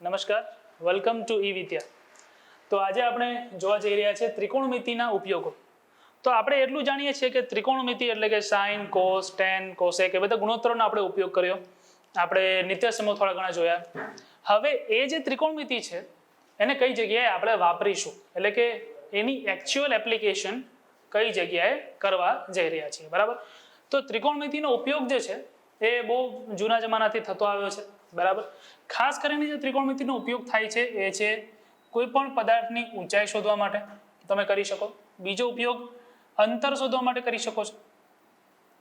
નમસ્કાર, welcome to ઈ વિદ્યા. તો આજે આપણે જોવા જઈ રહ્યા છીએ ત્રિકોણમિતિના ઉપયોગો. તો આપણે એટલું જાણીએ છીએ કે ત્રિકોણમિતિ એટલે કે સાઇન, કોસ, ટેન, કોસેક એ બધા ગુણોત્તરોનો આપણે ઉપયોગ કર્યો. આપણે નિત્યસમો થોડા ઘણા જોયા. હવે એ જે ત્રિકોણમિતિ છે એને કઈ જગ્યાએ આપણે વાપરીશું, એટલે કે એની એકચ્યુઅલ એપ્લિકેશન કઈ જગ્યાએ કરવા જઈ રહ્યા છીએ, બરાબર? તો ત્રિકોણમિતિનો ઉપયોગ જે છે એ બહુ જૂના જમાનાથી થતો આવ્યો છે, બરાબર? ખાસ કરીને જે ત્રિકોણમિતિનો ઉપયોગ થાય છે એ છે કોઈ પણ પદાર્થની ઊંચાઈ શોધવા માટે તમે કરી શકો. બીજો ઉપયોગ અંતર શોધવા માટે કરી શકો છો,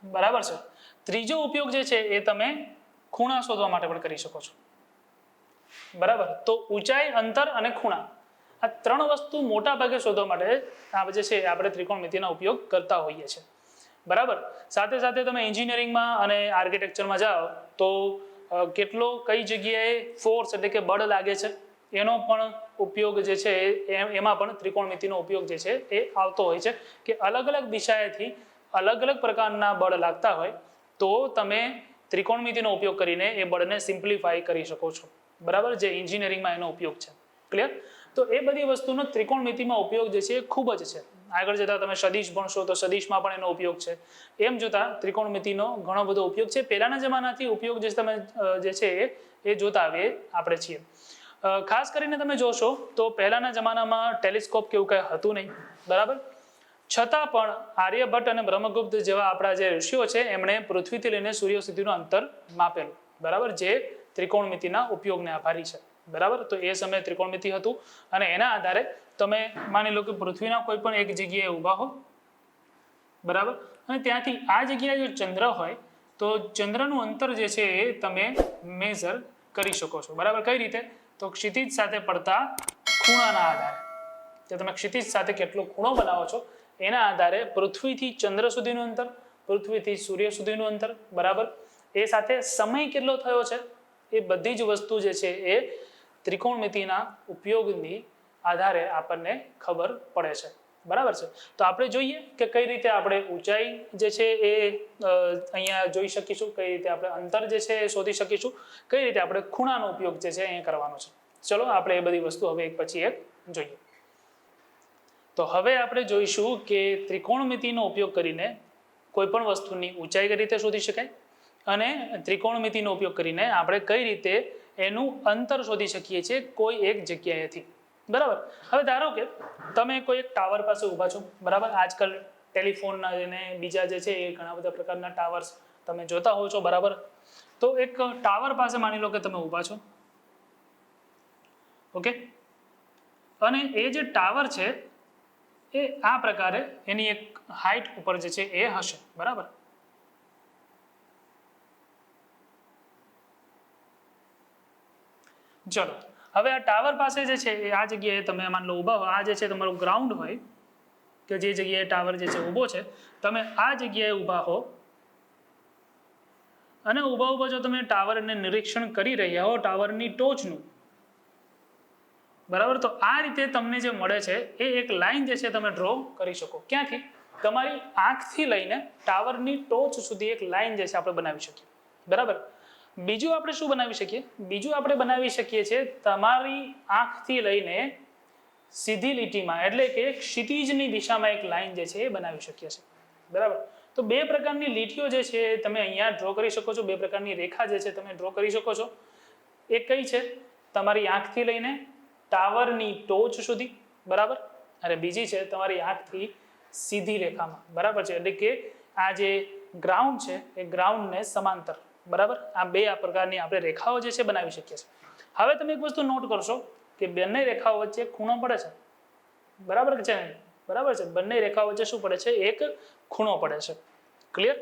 બરાબર છે. ત્રીજો ઉપયોગ જે છે એ તમે ખૂણા શોધવા માટે પણ કરી શકો છો, બરાબર? તો ઊંચાઈ, અંતર અને ખૂણા આ ત્રણ વસ્તુ મોટા ભાગે શોધવા માટે આ જે છે આપણે ત્રિકોણમિતિનો ઉપયોગ કરતા હોઈએ છીએ, બરાબર. સાથે સાથે તમે એન્જિનિયરિંગમાં અને આર્કિટેક્ચરમાં જાઓ તો કેટલો કઈ જગ્યાએ ફોર્સ એટલે કે બળ લાગે છે એનો પણ ઉપયોગ જે છે એમાં પણ ત્રિકોણમિતિનો ઉપયોગ જે છે એ આવતો હોય છે કે અલગ અલગ દિશાએથી અલગ અલગ પ્રકારના બળ લાગતા હોય તો તમે ત્રિકોણમિતિનો ઉપયોગ કરીને એ બળને સિમ્પ્લિફાય કરી શકો છો, બરાબર? જે એન્જિનિયરિંગમાં એનો ઉપયોગ છે, ક્લિયર? તો એ બધી વસ્તુનો ત્રિકોણમિતિમાં ઉપયોગ જે છે એ ખૂબ જ છે. આગળ જતા તમે સદિશ ભણશો તો સદિશમાં પણ એનો ઉપયોગ છે. એમ જોતા ત્રિકોણમિતિનો ઘણો બધો ઉપયોગ છે. પહેલાના જમાનાથી ઉપયોગ જે તમે જે છે એ જોતા આવીએ આપણે છીએ. ખાસ કરીને તમે જોશો તો પહેલાના જમાનામાં ટેલિસ્કોપ કેવું કંઈ હતું નહીં, બરાબર? છતાં પણ આર્યભટ્ટ અને બ્રહ્મગુપ્ત જેવા આપણા જે ઋષિઓ છે એમણે પૃથ્વીથી લઈને સૂર્ય સુધીનું અંતર માપેલું, બરાબર? જે ત્રિકોણમિતિના ઉપયોગને આભારી છે, બરાબર? તો એ સમયે ત્રિકોણમિતિ હતું અને એના આધારે તમે માની લો કે પૃથ્વીના કોઈ પણ એક જગ્યાએ ઊભા હો, બરાબર? અને ત્યાંથી આ જગ્યાએ જો ચંદ્ર હોય તો ચંદ્રનું અંતર જે છે એ તમે મેઝર કરી શકો છો, બરાબર? કઈ રીતે? તો ક્ષિતિજ સાથે પડતા ખૂણાના આધારે. તો તમે ક્ષિતિજ સાથે કેટલો ખૂણો બનાવો છો એના આધારે પૃથ્વીથી ચંદ્ર સુધીનું અંતર, પૃથ્વીથી સૂર્ય સુધીનું અંતર, બરાબર? એ સાથે સમય કેટલો થયો છે એ બધી જ વસ્તુ જે છે એ ત્રિકોણમિતિના ઉપયોગની આધારે આપણને ખબર પડે છે, બરાબર છે? તો આપણે જોઈએ કે કઈ રીતે આપણે ઊંચાઈ જે છે એ અહીંયા જોઈ શકીશું, કઈ રીતે આપણે અંતર જે છે એ શોધી શકીશું, કઈ રીતે આપણે ખૂણાનો ઉપયોગ જે છે એ કરવાનો છે. ચલો આપણે એ બધી વસ્તુ હવે એક પછી એક જોઈએ. તો હવે આપણે જોઈશું કે ત્રિકોણમિતિનો ઉપયોગ કરીને કોઈ પણ વસ્તુની ઊંચાઈ કઈ રીતે શોધી શકાય અને ત્રિકોણમિતિનો ઉપયોગ કરીને આપણે કઈ રીતે એનું અંતર શોધી શકીએ છીએ કોઈ એક જગ્યાએથી, બરાબર? હવે ધારો કે તમે કોઈ એક ટાવર પાસે ઊભા છો, બરાબર? આજકાલ ટેલિફોનના અને બીજા જે છે એ ઘણા બધા પ્રકારના ટાવર્સ તમે જોતા હો છો, બરાબર? તો એક ટાવર પાસે માની લો કે તમે ઊભા છો, ઓકે? અને એ જે ટાવર છે એ આ પ્રકારે એની એક હાઈટ ઉપર જે છે એ હશે, બરાબર? ચલો હવે આ ટાવર પાસે જે છે એ આ જગ્યાએ તમે માની લો ઊભા હો, આ જે છે તમારું ગ્રાઉન્ડ હોય કે જે જગ્યાએ ટાવર જે છે ઊભો છે, તમે આ જગ્યાએ ઊભા હો અને ઊભા જો તમે ટાવરને નિરીક્ષણ કરી રહ્યા હો, ટાવરની ટોચનું, બરાબર? તો આ રીતે તમને જે મળે છે એ એક લાઈન જે છે તમે ડ્રો કરી શકો. ક્યાંથી? તમારી આંખથી લઈને ટાવરની ટોચ સુધી એક લાઈન જે છે આપણે બનાવી શકીએ, બરાબર? બીજું આપણે શું બનાવી શકીએ? બીજું આપણે બનાવી શકીએ છીએ તમારી આંખથી લઈને સીધી લીટીમાં એટલે કે ક્ષિતિજની દિશામાં એક લાઈન જે છે એ બનાવી શકીએ છીએ, બરાબર? તો બે પ્રકારની લીટીઓ જે છે તમે અહીંયા ડ્રો કરી શકો છો, બે પ્રકારની રેખા જે છે તમે ડ્રો કરી શકો છો. એક કઈ છે? તમારી આંખથી લઈને ટાવરની ટોચ સુધી, બરાબર? અને બીજી છે તમારી આંખથી સીધી રેખામાં, બરાબર છે? એટલે કે આ જે ગ્રાઉન્ડ છે એ ગ્રાઉન્ડને સમાંતર, બરાબર? આ બે આ પ્રકારની આપણે રેખાઓ જે છે બનાવી શકીએ છીએ. હવે તમે એક વસ્તુ નોટ કરશો કે બંને રેખાઓ વચ્ચે ખૂણો પડે છે, બરાબર છે? બરાબર છે, બંને રેખાઓ વચ્ચે શું પડે છે? એક ખૂણો પડે છે, ક્લિયર?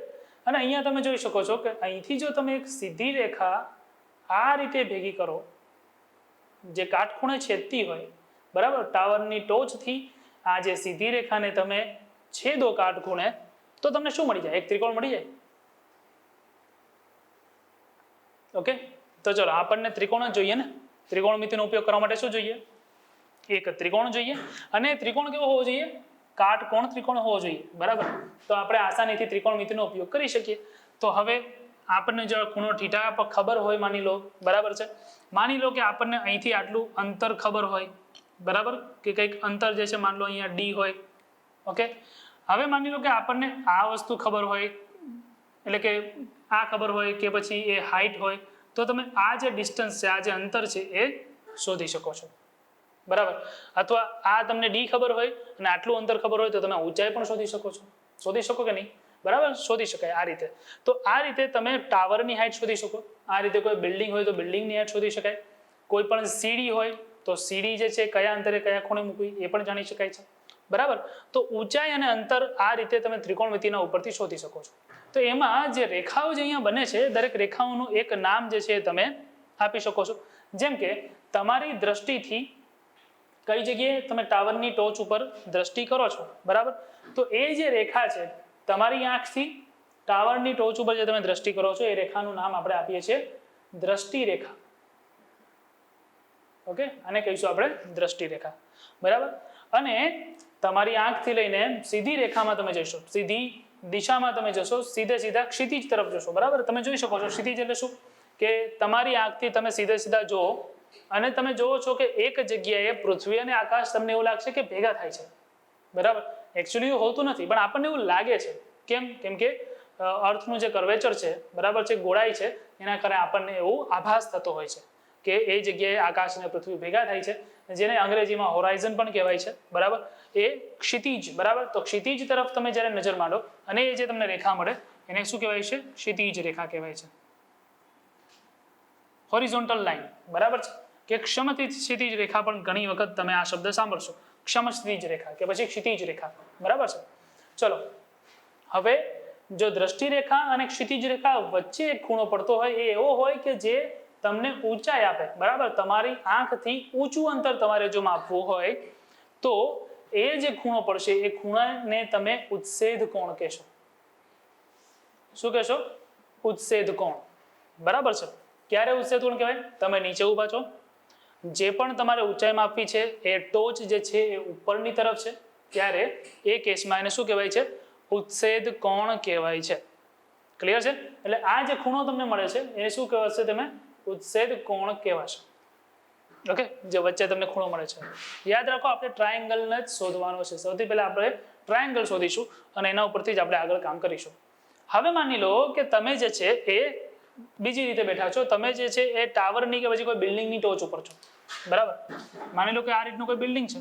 અને અહીંયા તમે જોઈ શકો છો કે અહીંથી જો તમે એક સીધી રેખા આ રીતે ભેગી કરો જે કાટખૂણે છેદતી હોય, બરાબર? ટાવરની ટોચથી આ જે સીધી રેખાને તમે છેદો કાટખૂણે તો તમને શું મળી જાય? એક ત્રિકોણ મળી જાય, ઓકે? તો ચલો આપણને ત્રિકોણ જ જોઈએ ને. ત્રિકોણમિતિનો ઉપયોગ કરવા માટે શું જોઈએ? એક ત્રિકોણ જોઈએ. અને ત્રિકોણ કેવો હોવો જોઈએ? કાટકોણ ત્રિકોણ હોવો જોઈએ, બરાબર? તો આપણે આસાનીથી ત્રિકોણમિતિનો ઉપયોગ કરી શકીએ. તો હવે આપણને જો ખૂણો થીટા પર ખબર હોય, માની લો, બરાબર છે, માની લો કે આપણને અહીંથી આટલું અંતર ખબર હોય, બરાબર, કે કંઈક અંતર જે છે માની લો અહીંયા ડી હોય. ઓકે, હવે માની લો કે આપણને આ વસ્તુ ખબર હોય, એટલે કે આ ખબર હોય કે પછી એ હાઈટ હોય, તો તમે આ જે ડિસ્ટન્સ છે, આ જે અંતર છે એ શોધી શકો છો, બરાબર. અથવા આ તમને ડી ખબર હોય અને આટલું અંતર ખબર હોય તો તમે ઊંચાઈ પણ શોધી શકો છો. શોધી શકો કે નહીં? બરાબર, શોધી શકાય આ રીતે. તો આ રીતે તમે ટાવરની હાઈટ શોધી શકો. આ રીતે કોઈ બિલ્ડિંગ હોય તો બિલ્ડિંગની હાઈટ શોધી શકાય. કોઈ પણ સીડી હોય તો સીડી જે છે કયા અંતરે કયા ખૂણે મૂકવી એ પણ જાણી શકાય છે, બરાબર. તો ઊંચાઈ અને અંતર આ રીતે તમે ત્રિકોણમિતિના ઉપરથી શોધી શકો છો. તો એમાં જે રેખાઓ જે અહીંયા બને છે, દરેક રેખાઓનું એક નામ જે છે તમે આપી શકો છો. જેમ કે તમારી દ્રષ્ટિથી કઈ જગ્યાએ તમે ટાવરની ટોચ ઉપર દ્રષ્ટિ કરો છો, બરાબર, તો એ જે રેખા છે તમારી આંખથી ટાવરની ટોચ ઉપર જે તમે દ્રષ્ટિ કરો છો એ રેખાનું નામ આપણે આપીએ છીએ દ્રષ્ટિ રેખા. ઓકે, આને કહીશું આપણે દ્રષ્ટિ રેખા, બરાબર. અને તમારી આંખથી લઈને સીધી રેખામાં તમે જશો, સીધી દિશામાં તમે જશો, સીધા ક્ષિતિજ તરફ જશો, બરાબર. તમે જોઈ શકો છો ક્ષિતિજ એટલે શું, કે તમારી આંખથી તમે સીધા જુઓ અને તમે જોવો છો કે એક જગ્યાએ પૃથ્વી અને આકાશ તમને એવું લાગશે કે ભેગા થાય છે, બરાબર. એકચ્યુઅલી એવું હોતું નથી, પણ આપણને એવું લાગે છે. કેમ કે અર્થનું જે કર્વેચર છે, બરાબર છે, ગોળાઈ છે, એના કારણે આપણને એવું આભાસ થતો હોય છે કે એ જગ્યાએ આકાશ અને પૃથ્વી ભેગા થાય છે, જેને અંગ્રેજીમાં હોરાઇઝન પણ કહેવાય છે, બરાબર. એ ક્ષિતિજ, બરાબર. તો ક્ષિતિજ તરફ તમે જ્યારે નજર માંડો અને એ જે તમને રેખા મળે એને શું કહેવાય છે? ક્ષિતિજ રેખા કહેવાય છે. હોરિઝોન્ટલ લાઈન, બરાબર છે, કે ક્ષિતિજ રેખા પણ ઘણી વખત તમે આ શબ્દ સાંભળશો, ક્ષિતિજ રેખા કે પછી ક્ષિતિજ રેખા, બરાબર છે. ચલો, હવે જો દ્રષ્ટિ રેખા અને ક્ષિતિજ રેખા વચ્ચે એક ખૂણો પડતો હોય એ એવો હોય કે જે તમને ઊંચાઈ આપે, બરાબર. તમારી આંખથી ઊંચું અંતર તમારે જો માપવું હોય તો એ જે ખૂણો પડશે એ ખૂણાને તમે ઉત્સેદ કોણ કહેશો. શું કહેશો? ઉત્સેદ કોણ, બરાબર છે. ક્યારે ઉત્સેદ કોણ કહેવાય? તમે નીચે ઊભા છો, જે પણ તમારે ઊંચાઈ માપવી છે એ ટોચ જે છે એ ઉપરની તરફ છે, ત્યારે એ કેસમાં એને શું કહેવાય છે? ઉત્સેદ કોણ કહેવાય છે. ક્લિયર છે? એટલે આ જે ખૂણો તમને મળે છે એ શું કહેવાશે? તમે ઉત્સેદ કોણ કહેવાશે. ઓકે, જે વચ્ચે તમને ખૂણો મળે છે. યાદ રાખો, આપણે ટ્રાયેંગલને જ શોધવાનો છે. સૌથી પહેલા આપણે ટ્રાયેંગલ શોધીશું અને એના ઉપરથી જ આપણે આગળ કામ કરીશું. હવે માની લો કે તમે જે છે એ બીજી રીતે બેઠા છો, તમે જે છે એ ટાવરની કે પછી કોઈ બિલ્ડિંગની ટોચ ઉપર છો, બરાબર. માની લો કે આ રીતનું કોઈ બિલ્ડિંગ છે,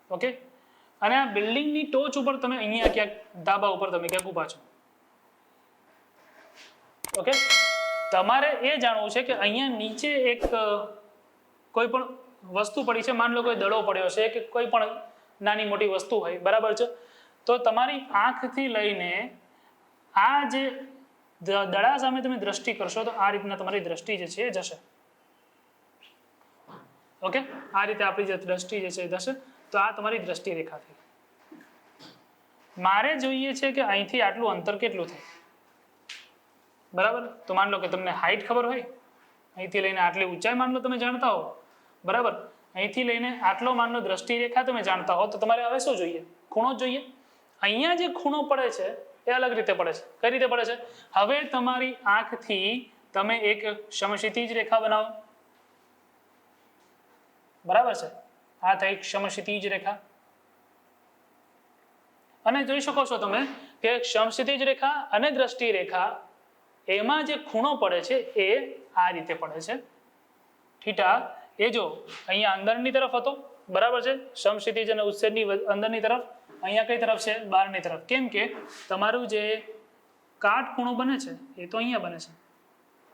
ઓકે, અને આ બિલ્ડિંગની ટોચ ઉપર તમે અહીંયા ક્યાંક ધાબા ઉપર તમે ક્યાંક ઊભા છો. ઓકે, તમારે એ જાણવું છે કે અહીંયા નીચે એક કોઈ પણ વસ્તુ પડી છે, માની લો કોઈ દડો પડ્યો છે કે કોઈ પણ નાની મોટી વસ્તુ હોય, બરાબર છે. તો તમારી આંખથી લઈને આ જે દડા સામે તમે દ્રષ્ટિ કરશો તો આ રીતના તમારી દ્રષ્ટિ જે છે એ જશે. ઓકે, આ રીતે આપણી જે દ્રષ્ટિ જે છે એ જશે. તો આ તમારી દ્રષ્ટિ રેખા થઈ. મારે જોઈએ છે કે અહીંથી આટલું અંતર કેટલું થાય, બરાબર. તો માની લો કે તમને હાઈટ ખબર હોય, અહીંથી લઈને આટલી ઊંચાઈ માની લો તમે જાણતા હો, બરાબર. અહીંથી લઈને આટલો માની લો દ્રષ્ટિ રેખા તમે જાણતા હો, તો તમારે હવે શું જોઈએ? ખૂણો જોઈએ. અહીંયા જે ખૂણો પડે છે એ અલગ રીતે પડે છે. કઈ રીતે પડે છે? હવે તમારી આંખથી તમે એક સમક્ષિતિજ રેખા બનાવો, બરાબર છે. આ થઈ સમક્ષિતિજ રેખા. અને જોઈ શકો છો તમે કે સમક્ષિતિજ રેખા અને દ્રષ્ટિ રેખા એમાં જે ખૂણો પડે છે એ આ રીતે પડે છે, થીટા. એ જો અહીંયા અંદરની તરફ હતો, બરાબર છે, સમક્ષિતિજ અને ઉત્સેદની અંદરની તરફ. અહીંયા કઈ તરફ છે? બહારની તરફ. કેમ કે તમારું જે કાટખૂણો બને છે એ તો અહીંયા બને છે.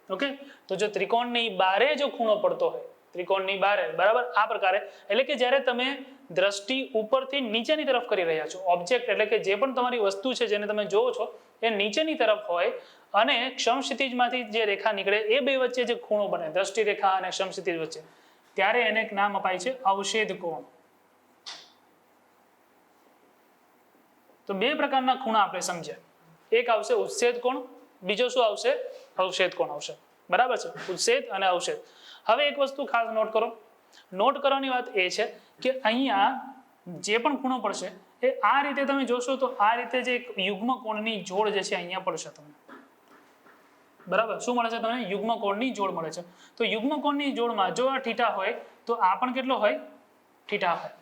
ઓકે, તો જો ત્રિકોણની બારે જો ખૂણો પડતો હોય, ત્રિકોણની બારે, બરાબર, આ પ્રકારે, એટલે કે જ્યારે તમે દ્રષ્ટિ ઉપરથી નીચેની તરફ કરી રહ્યા છો, ઓબ્જેક્ટ એટલે કે જે પણ તમારી વસ્તુ છે જેને તમે જોવો છો એ નીચેની તરફ હોય અને સમક્ષિતિજમાંથી જે રેખા નીકળે એ બે વચ્ચે જે ખૂણો બને, દ્રષ્ટિ રેખા અને સમક્ષિતિજ વચ્ચે, ત્યારે એને એક નામ અપાય છે અવશેદ કોણ. તો બે પ્રકારના ખૂણા આપણે સમજ્યા. એક આવશે ઉત્સેદ કોણ, બીજો શું આવશે? અવશેદ કોણ આવશે, બરાબર છે. ઉત્સેદ અને અવશેદ. હવે એક વસ્તુ ખાસ નોટ કરો. નોટ કરવાની વાત એ છે કે અહીંયા જે પણ ખૂણો પડશે એ આ રીતે તમે જોશો તો આ રીતે જે યુગ્મ કોણની જોડ જે છે અહીંયા પડશે તમને, બરાબર. શું મળે છે તમને? યુગ્મ કોણની જોડ મળે છે. તો યુગ્મ કોણની જોડમાં જો આ થીટા હોય તો આ પણ કેટલો હોય? થીટા હોય.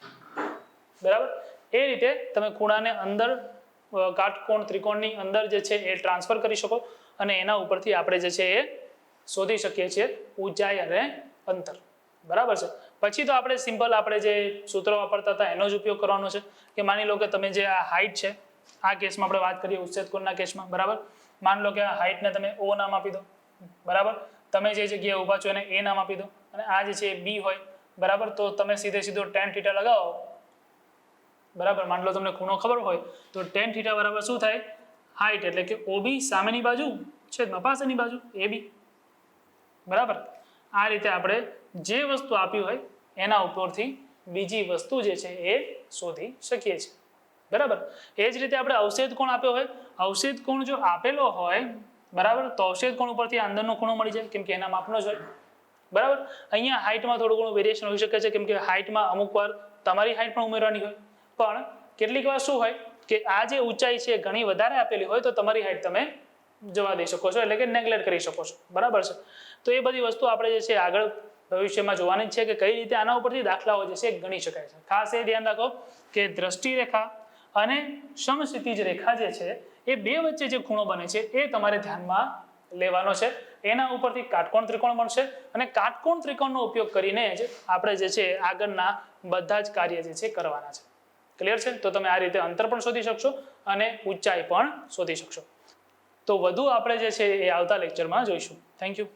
બરાબર. એ રીતે તમે ખૂણાને અંદર કાટકોણ ત્રિકોણની અંદર જે છે એ ટ્રાન્સફર કરી શકો અને એના ઉપરથી આપણે જે છે એ શોધી શકીએ છીએ ઊંચાઈ અને અંતર. બરાબર છે. પછી તો આપણે સિમ્પલ આપણે જે સૂત્રો વાપરતા હતા એનો જ ઉપયોગ કરવાનો છે કે માની લો કે તમે જે આ હાઈટ છે, આ કેસમાં આપણે વાત કરીએ ઉચ્છેદ કોણના કેસમાં, બરાબર. માની લો કે આ હાઈટને તમે O નામ આપી દો, બરાબર. તમે જે જગ્યાએ ઊભા છો એને A નામ આપી દો અને આ જે છે એ B હોય, બરાબર. તો તમે સીધો tan થીટા લગાવો, બરાબર. માની લો તમને ખૂણો ખબર હોય તો tan થીટા બરાબર શું થાય? હાઈટ એટલે કે OB સામેની બાજુ છેદમાં પાછળની બાજુ AB, બરાબર. આ રીતે આપણે જે વસ્તુ આપી હોય એના ઉપરથી બીજી વસ્તુ જે છે એ શોધી શકીએ છીએ, બરાબર. એ જ રીતે આપણે અવક્ષેદ કોણ આપ્યો હોય, અવક્ષેદ કોણ જો આપેલો હોય, બરાબર, તો અવક્ષેદ કોણ ઉપરથી અંદરનો ખૂણો મળી જાય કેમ કે એના માપનો જ હોય, બરાબર. અહીંયા હાઈટમાં થોડું ઘણું વેરિએશન હોઈ શકે છે કેમ કે હાઈટમાં અમુક વાર તમારી હાઈટ પણ ઉમેરવાની હોય, પણ કેટલીક વાર શું હોય કે આ જે ઊંચાઈ છે ઘણી વધારે આપેલી હોય તો તમારી હાઈટ તમે જવા દઈ શકો છો, એટલે કે નેગ્લેક્ટ કરી શકો છો, બરાબર છે. તો એ બધી વસ્તુ આપણે જે છે આગળ ભવિષ્યમાં જોવાની જ છે કે કઈ રીતે આના ઉપરથી દાખલાઓ જે છે ગણી શકાય છે. ખાસ એ ધ્યાન રાખો કે દ્રષ્ટિ રેખા અને સમક્ષિતિજ રેખા જે છે એ બે વચ્ચે જે ખૂણો બને છે એ તમારે ધ્યાનમાં લેવાનો છે. એના ઉપરથી કાટકોણ ત્રિકોણ બનશે અને કાટકોણ ત્રિકોણનો ઉપયોગ કરીને જ આપણે જે છે આગળના બધા જ કાર્ય જે છે કરવાના છે. ક્લિયર છે? તો તમે આ રીતે અંતર પણ શોધી શકશો અને ઊંચાઈ પણ શોધી શકશો. તો વધુ આપણે જે છે એ આવતા લેક્ચરમાં જોઈશું. Thank you.